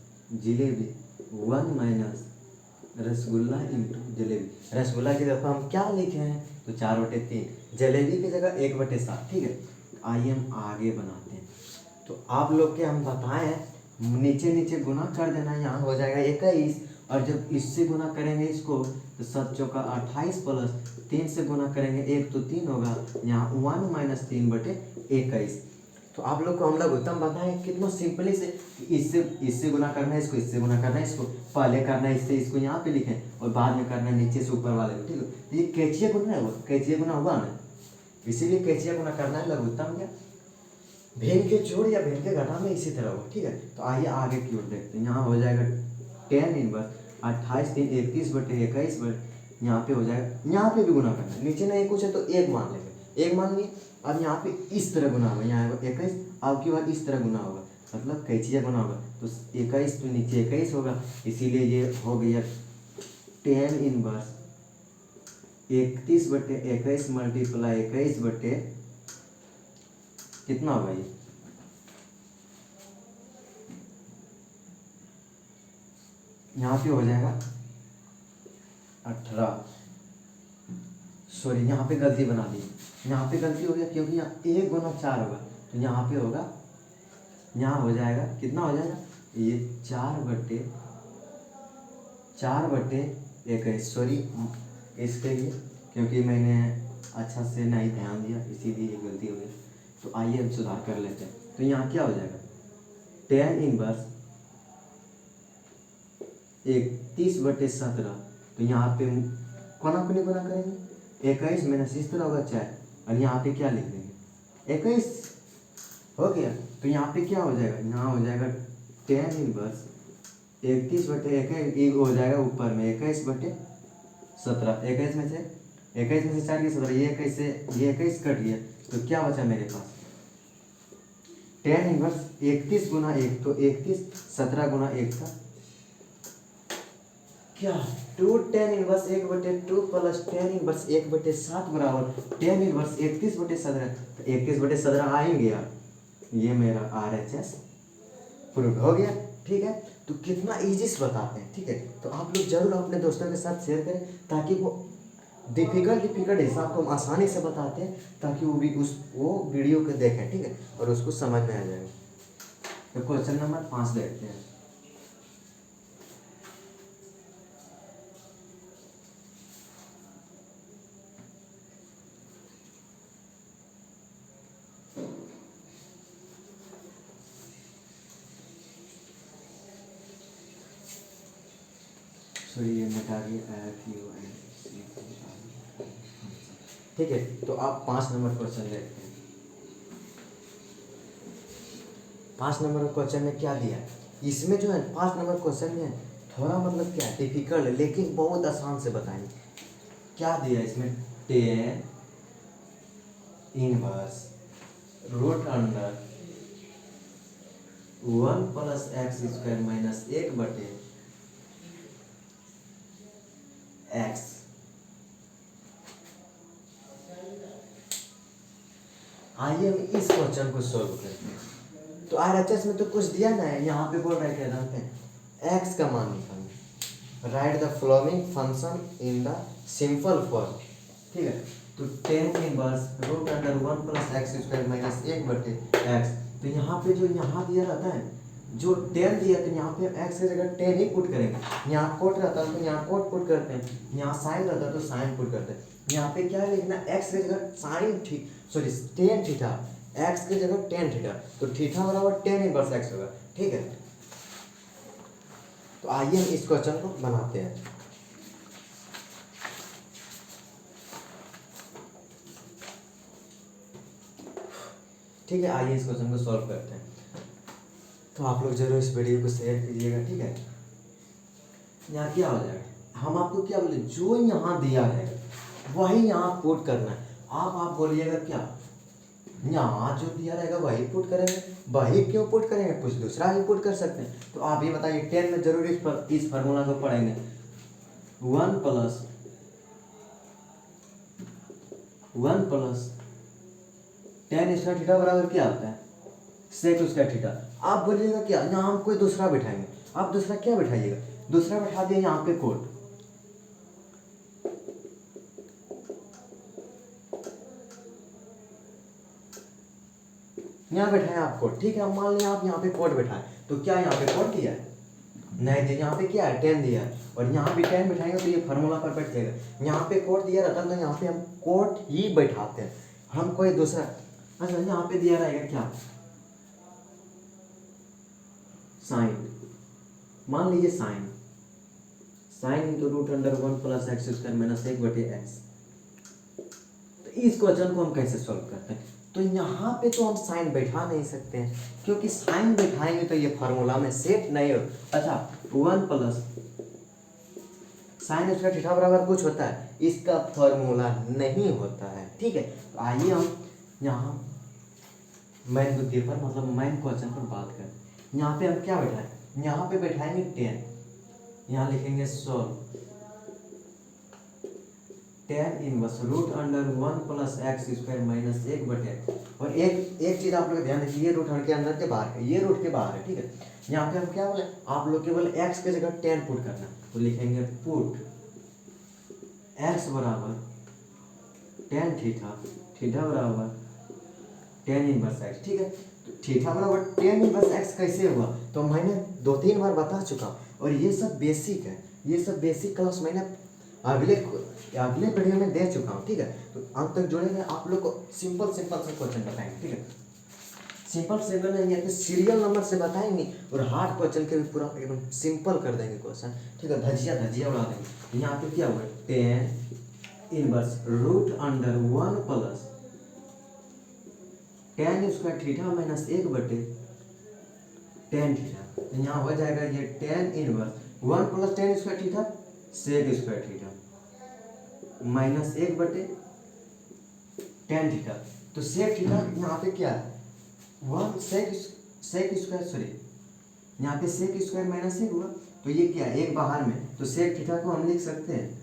jalebi 1 minus rasgulla into jalebi. Rasgulla की जगह हम क्या लिखे हैं, तो 4/3, जलेबी की जगह 1/7। ठीक है, आइए हम आगे बनाते हैं। तो आप लोग के हम बताएं, नीचे नीचे गुना कर देना, यहाँ हो जाएगा 21, और जब इससे गुना करेंगे इसको तो 7 चौका 28 प्लस 3 से गुना करेंगे 1 तो 3 होगा, यहाँ 1 माइनस 3/21। तो आप लोग को हम लोग उत्तम बताएं कितना सिंपली से, इससे गुना करना है इसको, इससे गुना करना है इसको, पहले करना है इससे इसको यहाँ पे लिखें और बाद में करना है नीचे से ऊपर वाले को। ठीक है, तो ये कैचिया गुना है, वो कैचिया गुना हुआ ना, इसीलिए कैचिया गुना करना है लघुत्तम या भेद के जोड़ या भेद के घटा में इसी तरह हो। ठीक है, तो आइए आगे की ओर देखते हैं। यहाँ हो जाएगा टेन इनवर्स 28 3 31/21 बटे, यहाँ पे हो जाएगा, यहाँ पे भी गुना करना है, नीचे नहीं कुछ है तो 1 मान लेंगे, 1 मान लिए। अब यहाँ पे इस तरह गुना होगा, यहाँ 21, अब की बार इस तरह गुना होगा, मतलब कैचिया गुना होगा, तो 21 तो नीचे 21 होगा, इसीलिए ये हो गया टेन इनवर्स 31/21 मल्टीप्लाई 21 बटे कितना होगा ये, यहाँ पे हो जाएगा 18। सॉरी, यहाँ पे गलती बना दी, यहाँ पे गलती हो गया क्योंकि यहाँ 1 गुना 4 होगा, तो यहाँ पे होगा, यहाँ हो जाएगा कितना हो जाएगा, ये 4/21। सॉरी इसके लिए, क्योंकि मैंने अच्छा से नहीं ध्यान दिया, इसीलिए ये गलती हो गई। तो आइए हम सुधार कर लेते हैं। तो यहाँ क्या हो जाएगा, टेन इनवर्स 31/17, तो यहाँ पे कोना कोनी गुना करेंगे, 21 माइनस इस तरह होगा 4, और यहाँ पे क्या लिख देंगे 21 हो गया। तो यहाँ पे क्या हो जाएगा, यहाँ हो जाएगा टेन इनवर्स 31/21 हो जाएगा ऊपर में 21/17, 21 में से 4 की 17, ये 21 से ये 21 कट गया, तो क्या बचा मेरे पास, टेन इनवर्स 31 गुना 1, तो 31 17 गुना 1 था क्या, 2 tan inverse 1/2 plus tan inverse 1/7 बराबर टेन इनवर्स 31/17, तो 31/17 आ ही गया, ये मेरा RHS प्रूव हो गया। ठीक है, तो कितना इजी से बताते हैं। ठीक है, तो आप लोग जरूर अपने दोस्तों के साथ शेयर करें, ताकि वो डिफिकल्ट हिसाब को हम आसानी से बताते हैं, ताकि वो वीडियो को देखें। ठीक है, और उसको समझ में आ जाएगा। तो क्वेश्चन नंबर 5 देखते हैं। सॉरी, ये मिटा दिया। ठीक है, तो आप 5 नंबर क्वेश्चन देखते हैं। 5 नंबर क्वेश्चन में क्या दिया है, इसमें जो है 5 नंबर क्वेश्चन में थोड़ा मतलब क्या डिफिकल्ट है, लेकिन बहुत आसान से बताएंगे। क्या दिया है इसमें, tan inverse root under 1 plus x square minus 1/x। आइए हम इस क्वेश्चन को सॉल्व करते हैं। तो RHS में तो कुछ दिया ना है, यहाँ पे बोल रहे हैं क्या जानते हैं, x का मान निकालना। Right the following function in the simple form. ठीक है, तो ten inverse root under 1 + x² - 1/x। तो यहाँ पे जो यहाँ दिया रहता है, जो 10 दिया तो यहाँ पे x की जगह 10 ही पुट करेंगे। यहाँ कोट रहता है तो यहाँ कोट पुट करते हैं, यहाँ साइन रहता है तो साइन पुट करते हैं। यहाँ पे क्या लिखना, x की जगह साइन टेन थीटा, x की जगह टेन थीटा, तो थीटा बराबर 10 इनवर्स x होगा। ठीक है, तो आइए हम इस क्वेश्चन को बनाते हैं। ठीक है, आइए इस क्वेश्चन को सॉल्व करते हैं। तो आप लोग जरूर इस वीडियो को शेयर कीजिएगा। ठीक है, यहाँ क्या हो जाएगा, हम आपको क्या बोले, जो यहाँ दिया है वही यहाँ पुट करना है। आप बोलिएगा क्या, यहाँ जो दिया रहेगा वही पुट करेंगे। वही क्यों पुट करेंगे, कुछ दूसरा ही पुट कर सकते हैं। तो आप ये बताइए, 10 में जरूर इस फार्मूला को पढ़ेंगे। 1 + 10 स्क्वायर थीटा बराबर क्या होता है, सेक स्क्वायर थीटा। आप बोलिएगा क्या, यहाँ हम कोई दूसरा बिठाएंगे। आप दूसरा क्या बिठाइएगा, दूसरा बिठा दिए यहाँ पे कोट, यहाँ बैठाए आप कोट। ठीक है, मान लिया आप यहाँ पे कोट बैठाए, तो क्या यहाँ पे कोट दिया है, नहीं दिया। यहाँ पे क्या है, 10 दिया है, और यहाँ भी 10 बैठाएंगे तो ये फार्मूला पर बैठ जाएगा। यहाँ पे कोट दिया रहता है तो यहाँ पे हम कोट ही बैठाते हैं, हम कोई दूसरा। अच्छा, यहाँ पे दिया रहेगा क्या, साइन, मान लीजिए sine into root under 1 + x² - 1/x। तो इस क्वेश्चन को हम कैसे सॉल्व करते हैं, तो यहाँ पे तो हम साइन बैठा नहीं सकते हैं, क्योंकि साइन बैठाएंगे तो ये फार्मूला में सेट नहीं हो। अच्छा, 1 + साइन स्क्वायर थीटा बराबर कुछ होता है, इसका फार्मूला नहीं होता है। ठीक है, तो आइए हम यहाँ मेन मुद्दे पर, मतलब मेन क्वेश्चन पर बात करें। यहाँ पे हम क्या बैठाएं, यहाँ पे बैठाएंगे 10, यहाँ लिखेंगे solve 10 inverse root under 1 + x² - 1/x। और एक चीज आप लोग ध्यान रखिए, ये रूट के अंदर के बाहर है, ये रूट के बाहर है। ठीक है, यहाँ पे हम क्या बोले, आप लोग केवल x की जगह 10 पुट करना, तो लिखेंगे पुट x बराबर 10 थीटा, थीटा बराबर 10 इनवर्स x। ठीक है, तो थीटा बराबर 10 इनवर्स x कैसे हुआ, तो मैंने 2-3 बार बता चुका, और ये सब बेसिक है, ये सब बेसिक क्लास मैंने अगले वीडियो में दे चुका हूँ। ठीक है, तो अंत तक जुड़े रहे, आप लोग को सिंपल से क्वेश्चन बताएंगे। ठीक है, सिंपल नहीं है, सीरियल नंबर से बताएंगे, और हार्ड क्वेश्चन के भी पूरा एकदम सिंपल कर देंगे क्वेश्चन। ठीक है, धजिया उड़ा देंगे। यहाँ पे क्या हुआ, 10 inverse root under 1 + tan square theta - 1/tan theta. तो यहाँ हो जाएगा ये 10 inverse 1 + tan square theta sec square theta -1/tan theta. तो सेक थीटा यहाँ पे क्या है, 1 सेक स्क्वायर, यहाँ पे सेक स्क्वायर -1 हुआ, तो ये क्या है, एक बाहर में, तो सेक थीटा को हम लिख सकते हैं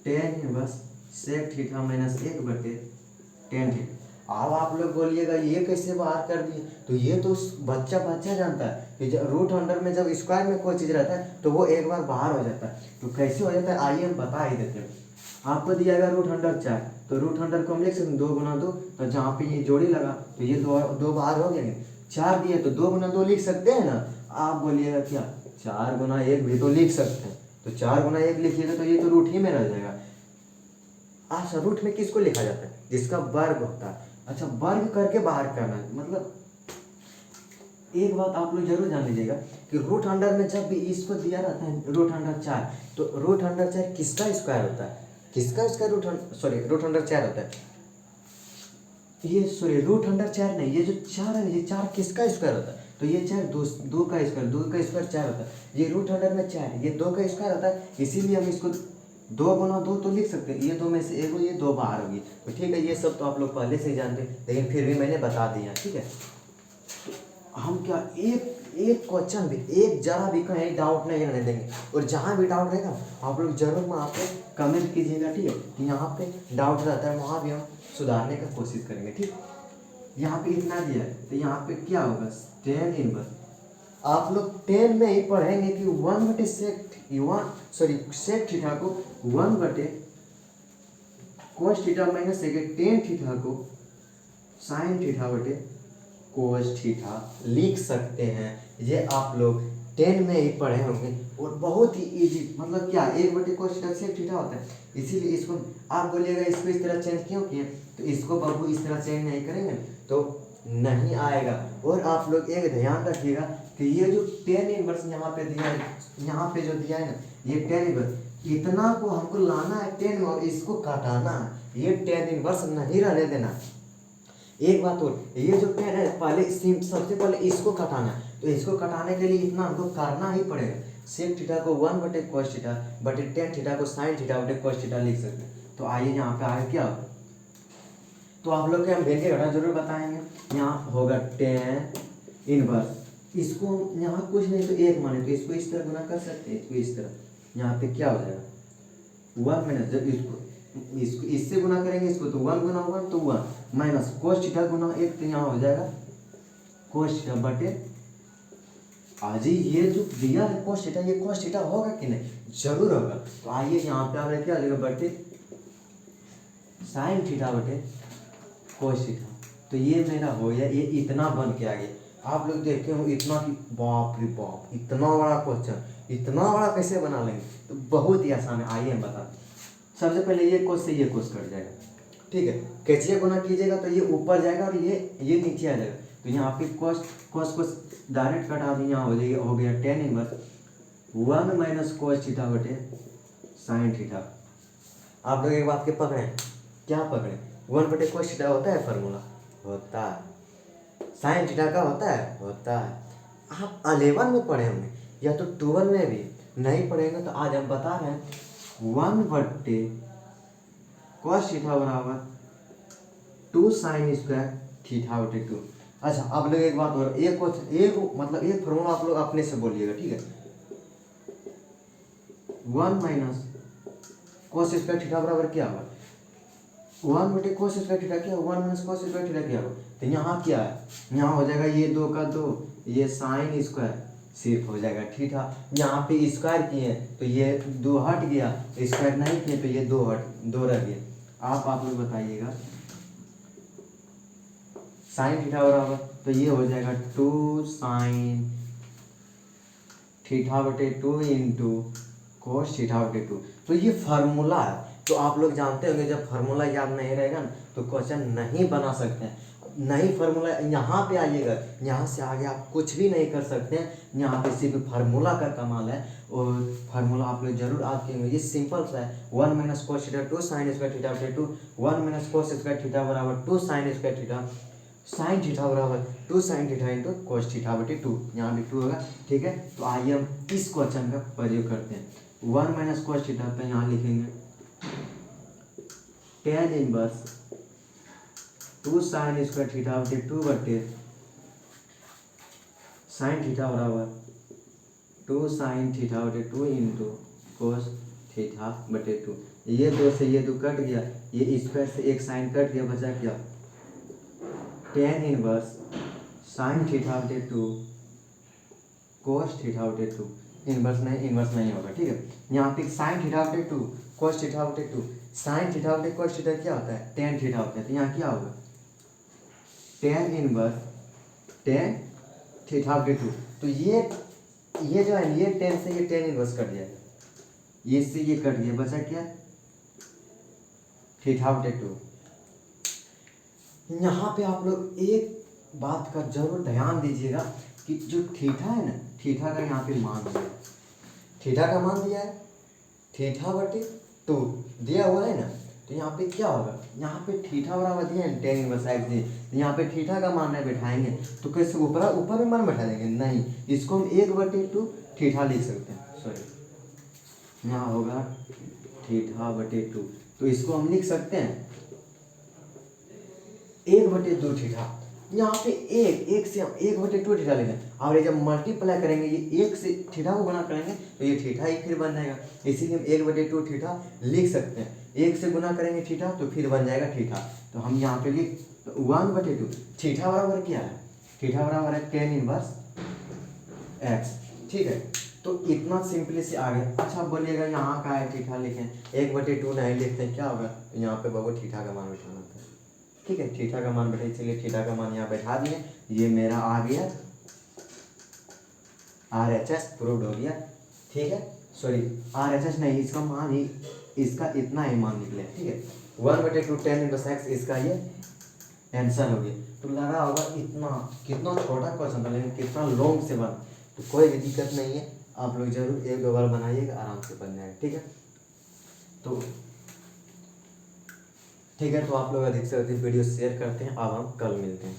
10 inverse sec theta - 1/tan theta. अब आप लोग बोलिएगा ये कैसे बाहर कर दिए, तो ये तो बच्चा जानता है कि रूट अंडर में जब स्क्वायर में कोई चीज़ रहता है तो वो एक बार बाहर हो जाता है। तो कैसे हो जाता है, आइए हम बता ही देते हैं। आपको दिया गया रूट अंडर 4, तो रूट अंडर को हम लिख सकते हैं 2 × 2, तो जहाँ पे ये जोड़ी लगा तो ये दो बाहर हो गया। 4 दिए तो 2 × 2 लिख सकते हैं ना। आप बोलिएगा क्या, 4 × 1 भी तो लिख सकते हैं, तो 4 × 1 लिखिएगा तो ये तो रूट ही में रह जाएगा। अच्छा, रूट में किसको लिखा जाता है, जिसका वर्ग होता है। अच्छा, वर्ग करके बाहर करना है, मतलब एक बात आप लोग जरूर जान लीजिएगा कि रूट अंडर में जब भी इसको दिया रहता है रूट अंडर 4, तो रूट अंडर 4 किसका स्क्वायर होता है, किसका स्क्वायर रूट अंडर 4 होता है। ये रूट अंडर 4 नहीं, ये जो 4 है, ये 4 किसका स्क्वायर होता है, तो ये 4 2 का स्क्वायर 4 होता है। ये रूट अंडर में 4 है, ये 2 का स्क्वायर होता है, इसीलिए हम इसको 2 × 2 तो लिख सकते हैं। ये 2 में से एक ये 2 बाहर होगी, तो ठीक है, ये सब तो आप लोग पहले से ही जानते हैं, लेकिन फिर भी मैंने बता दिया। ठीक है, हम क्या एक क्वेश्चन भी, एक जरा भी कहीं डाउट नहीं रहने देंगे, और जहाँ भी डाउट रहेगा आप लोग जरूर वहाँ पे कमेंट कीजिएगा। ठीक है, कि यहाँ पे डाउट रहता है, वहाँ भी हम सुधारने का कोशिश करेंगे। ठीक, यहाँ पे इतना दिया है, तो यहाँ पे क्या होगा, tan इनवर्स आप लोग 10 में ही पढ़ेंगे कि 1 बटे सेक थीटा को 1 बटे cos theta minus sec tan theta को साइन थीटा बटे कोस थीटा लिख सकते हैं। ये आप लोग 10 में ही पढ़े होंगे और बहुत ही इजी, मतलब क्या 1 बटे कोस थीटा सेक थीटा होता है, इसीलिए इसको आप बोलिएगा इसको इस तरह चेंज क्यों किए, तो इसको बाबू इस तरह चेंज नहीं करेंगे तो नहीं आएगा। और आप लोग एक ध्यान रखिएगा कि ये जो टेन इनवर्स यहाँ पे दिया है, यहाँ पे जो दिया है ना, ये टेन इनवर्स इतना को हमको लाना है 10 में और इसको काटाना है, ये टेन इनवर्स नहीं रहने देना। एक बात और, ये जो टेन है पहले सबसे पहले इसको काटाना है, तो इसको काटाने के लिए इतना हमको करना ही पड़ेगा। सेक थीटा को 1 बटे कोस थीटा बटे टेन थीटा को साइन थीटा बटे कोस थीटा लिख सकते हैं। तो आइए यहाँ पे आगे क्या, तो आप लोग के हम भेज के घटा जरूर बताएंगे। यहाँ होगा टेन इनवर्स, इसको यहाँ कुछ नहीं तो एक माने तो इसको इस तरह गुना कर सकते हैं, इसको इस तरह, यहाँ पे क्या हो जाएगा 1 माइनस, जब इसको इससे गुना करेंगे इसको तो 1 गुना 1 तो 1 माइनस कोस थीटा गुना 1 तो यहाँ हो जाएगा कोस थीटा बटे, आज ही ये जो दिया है कोस थीटा, ये कोस थीटा होगा कि नहीं, जरूर होगा। तो आइए यहाँ पे आप क्या लिखेगा बटे साइन थीटा बटे कोस थीटा, तो ये मेरा हो गया, ये इतना बन के आ गया। आप लोग देखते हो इतना कि बाप रे बाप इतना बड़ा क्वेश्चन, इतना बड़ा कैसे बना लेंगे, तो बहुत ही आसान है। आइए हम बताते हैं। सबसे पहले ये कोस से ये कोस कट जाएगा, ठीक है, कैसे गुना कीजिएगा तो ये ऊपर जाएगा और ये नीचे आ जाएगा, तो यहाँ पे कोस कोस डायरेक्ट कटा दी, यहाँ हो जाएगा, हो गया tan inverse 1 minus cos theta बटे साइन थीटा। आप लोग एक बात के पकड़े, क्या पकड़े, 1 बटे कोस थीटा होता है फार्मूला, होता है, साइन थीटा का होता है। आप 11 में पढ़े होंगे या तो 12 में भी नहीं पढ़ेंगे, तो आज हम बता रहे हैं 1 बटे कोस थीटा बराबर 2 साइन स्क्वायर थीटा बटे 2। अच्छा आप लोग एक बात और, एक मतलब एक फार्मूला आप लोग अपने से बोलिएगा, ठीक है, 1 माइनस कोस स्क्वायर थीटा बराबर क्या होगा, 1 बटे कोस स्क्वायर थीटा क्या, 1 माइनस कोस स्क्वायर थीटा क्या होगा, तो यहाँ क्या है, यहाँ हो जाएगा ये 2 का 2, ये साइन स्क्वायर सिर्फ हो जाएगा थीटा, यहाँ पे स्क्वायर किए तो ये 2 हट गया, स्क्वायर नहीं किए तो ये 2 रह गया। आप लोग बताइएगा साइन थीटा बराबर, तो ये हो जाएगा 2 साइन थीटा बटे 2 इंटू कोस थीटा बटे 2। तो ये फार्मूला है, तो आप लोग जानते होंगे जब फार्मूला याद नहीं रहेगा ना तो क्वेश्चन नहीं बना सकते हैं। नहीं फार्मूला यहाँ पे आइएगा, यहाँ से आगे आप कुछ भी नहीं कर सकते हैं, यहाँ पे सिर्फ फार्मूला का कमाल है। और फार्मूला आप लोग जरूर याद करेंगे, ये सिंपल सा है, 1 minus cos theta 2 sine square theta बटे 2, 1 माइनस कोस स्क्वायर थीटा बराबर 2 sine square theta, sine theta बराबर 2 sine theta into cos theta बटे 2, यहाँ भी 2 होगा, ठीक है। तो आइए हम इस क्वेश्चन का प्रयोग करते हैं। 1 माइनस कोस थीटा तो यहाँ लिखेंगे tan inverse 2 sine square theta बटे 2 बटे साइन थीटा बराबर 2 साइन थीटा बटे 2 इंटू कोस थीटा बटे 2। ये 2 से ये 2 कट गया, ये स्क्वायर से एक साइन कट गया, बचा क्या टेन इनवर्स साइन थीटा बटे 2 कोस थीटा बटे 2। इनवर्स नहीं होगा, ठीक है। यहाँ पे साइन थीटा बटे 2 कोस थीटा बटे 2, साइन थीटा बटे कोस थीटा क्या होता है, टेन थीटा होता है, तो यहाँ क्या होगा टेन इनवर्स टेन थीटा बटे 2। तो ये जो है ये टेन से ये टेन इनवर्स कट जाएगा, ये से ये कट गया, बचा क्या थीटा बटे 2। यहाँ पे आप लोग एक बात का जरूर ध्यान दीजिएगा कि जो थीटा है ना, थीटा का यहाँ पे मान दिया है, थीटा का मान दिया है थीटा बटे 2 दिया हुआ है ना, तो यहाँ पे क्या होगा, यहाँ पे थीटा बराबर दिया है टेन इनवर्स एक्स दिए, तो यहाँ पे थीटा का मान है बैठाएंगे तो कैसे ऊपर में मान बैठा देंगे, नहीं, इसको हम 1 बटे 2 थीटा लिख सकते हैं, सॉरी यहाँ होगा थीटा बटे 2, तो इसको हम लिख सकते हैं 1 बटे 2 थीटा। यहाँ पे एक से हम 1 बटे 2 थीटा लेंगे, और ये जब मल्टीप्लाई करेंगे ये 1 से थीटा को गुना करेंगे तो ये थीटा ही फिर बन जाएगा, इसीलिए हम 1 बटे 2 थीटा लिख सकते हैं। 1 से गुना करेंगे थीटा तो फिर बन जाएगा थीटा, तो हम यहाँ पे लिख 1 बटे 2 थीटा बराबर क्या है, थीटा बराबर है टेन इनवर्स एक्स। ठीक है, तो इतना सिंपली से आ गया। अच्छा बोलिएगा यहाँ का है थीटा लिखें, 1/2 नहीं लिखते क्या होगा, यहाँ पे बाबू थीटा का मान बैठाना था। ठीक है, थीटा का मान बैठे, इसलिए थीटा का मान यहाँ बैठा दिए। ये मेरा आ गया RHS, प्रूव्ड हो गया। ठीक है, सॉरी RHS नहीं, इसका मान ही, इसका इतना ही मान निकले। ठीक है, 1/2 tan इनवर्स x, इसका ये आंसर हो गया। तो लगा होगा इतना, कितना छोटा क्वेश्चन था लेकिन कितना लॉन्ग से बना। तो कोई भी दिक्कत नहीं है, आप लोग जरूर 1-2 बार बनाइएगा, आराम से बन जाएगा। ठीक है, तो ठीक है, तो आप लोग अधिक से अधिक वीडियो शेयर करते हैं। अब हम कल मिलते हैं।